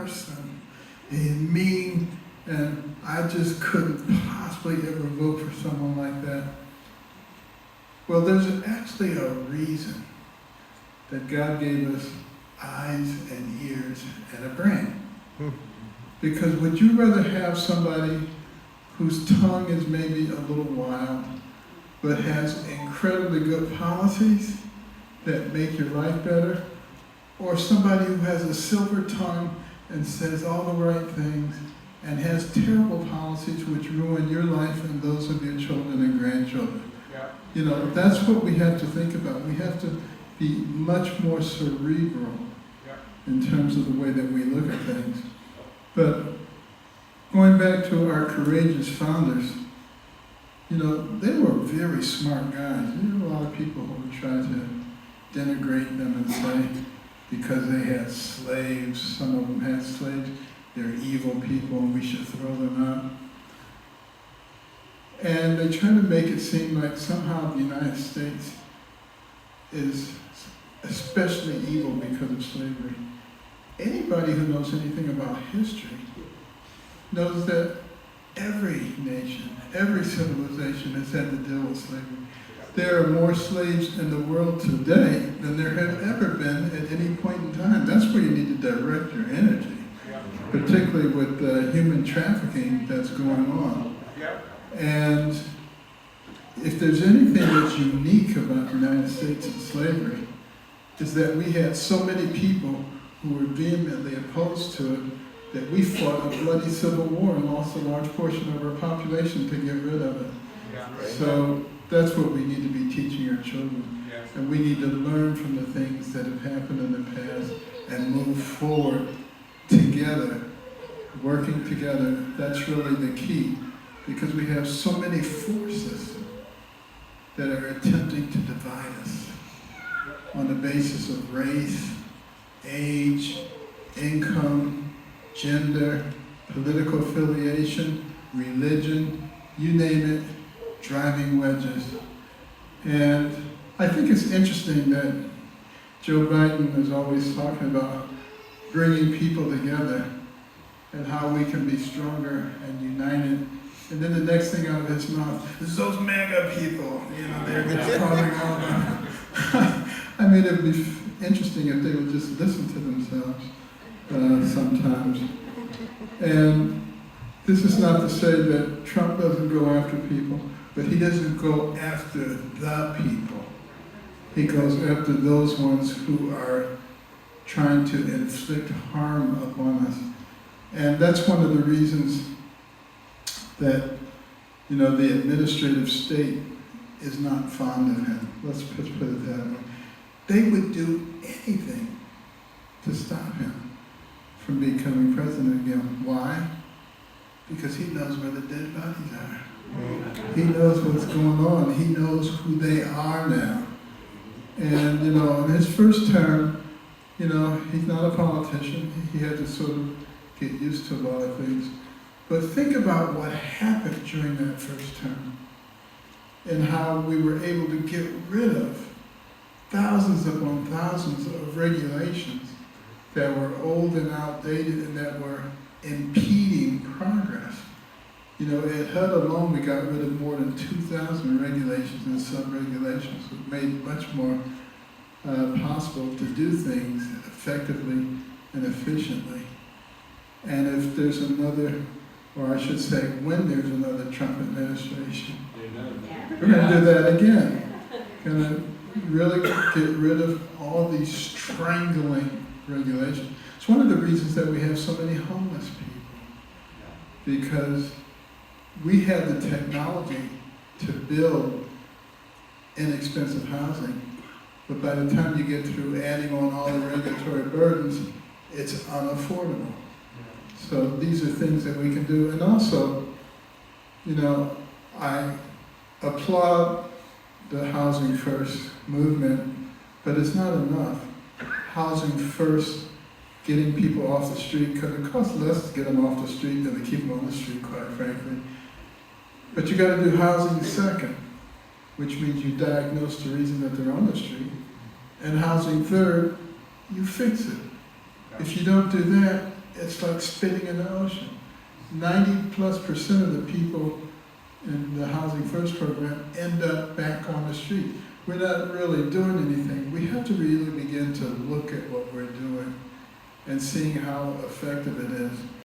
person. He's mean, and I just couldn't possibly ever vote for someone like that. Well, there's actually a reason that God gave us eyes and ears and a brain. Because would you rather have somebody whose tongue is maybe a little wild, but has incredibly good policies that make your life better, or somebody who has a silver tongue and says all the right things and has terrible policies which ruin your life and those of your children and grandchildren? Yeah. You know, that's what we have to think about. We have to be much more cerebral in terms of the way that we look at things. But going back to our courageous founders, you know, they were very smart guys. There were a lot of people who would try to denigrate them and say, because they had slaves, some of them had slaves, they're evil people and we should throw them out. And they try to make it seem like somehow the United States is especially evil because of slavery. Anybody who knows anything about history knows that every nation, every civilization has had to deal with slavery. There are more slaves in the world today than there have ever been at any point in time. That's where you need to direct your energy, particularly with the human trafficking that's going on. And if there's anything that's unique about the United States and slavery, is that we had so many people who were vehemently opposed to it that we fought a bloody civil war and lost a large portion of our population to get rid of it. So that's what we need to be teaching our children. And we need to learn from the things that have happened in the past and move forward together, working together. That's really the key, because we have so many forces that are attempting to divide us on the basis of race, age, income, gender, political affiliation, religion, you name it, driving wedges. And I think it's interesting that Joe Biden is always talking about bringing people together and how we can be stronger and united. And then the next thing out of his mouth is those MAGA people, you know, they're just calling out. I mean, it would be interesting if they would just listen to themselves sometimes. And this is not to say that Trump doesn't go after people, but he doesn't go after the people. He goes after those ones who are trying to inflict harm upon us. And that's one of the reasons that, you know, the administrative state is not fond of him. Let's put it that way. They would do anything to stop him from becoming president again. Why? Because he knows where the dead bodies are. He knows what's going on. He knows who they are now. And, you know, in his first term, you know, he's not a politician. He had to sort of get used to a lot of things. But think about what happened during that first term and how we were able to get rid of thousands upon thousands of regulations that were old and outdated and that were impeding progress. You know, at HUD alone, we got rid of more than 2,000 regulations and sub-regulations, which made it much more possible to do things effectively and efficiently. And if there's another, or I should say, when there's another Trump administration, we're going to do that again. Going to really get rid of all these strangling regulations. It's one of the reasons that we have so many homeless people, because we have the technology to build inexpensive housing, but by the time you get through adding on all the regulatory burdens, it's unaffordable. So these are things that we can do. And also, you know, I applaud the Housing First movement, but it's not enough. Housing first, getting people off the street, because it costs less to get them off the street than to keep them on the street, quite frankly. But you got to do housing second, which means you diagnose the reason that they're on the street. And housing third, you fix it. If you don't do that, it's like spitting in the ocean. 90+% of the people in the Housing First program end up back on the street. We're not really doing anything. We have to really begin to look at what we're doing and seeing how effective it is.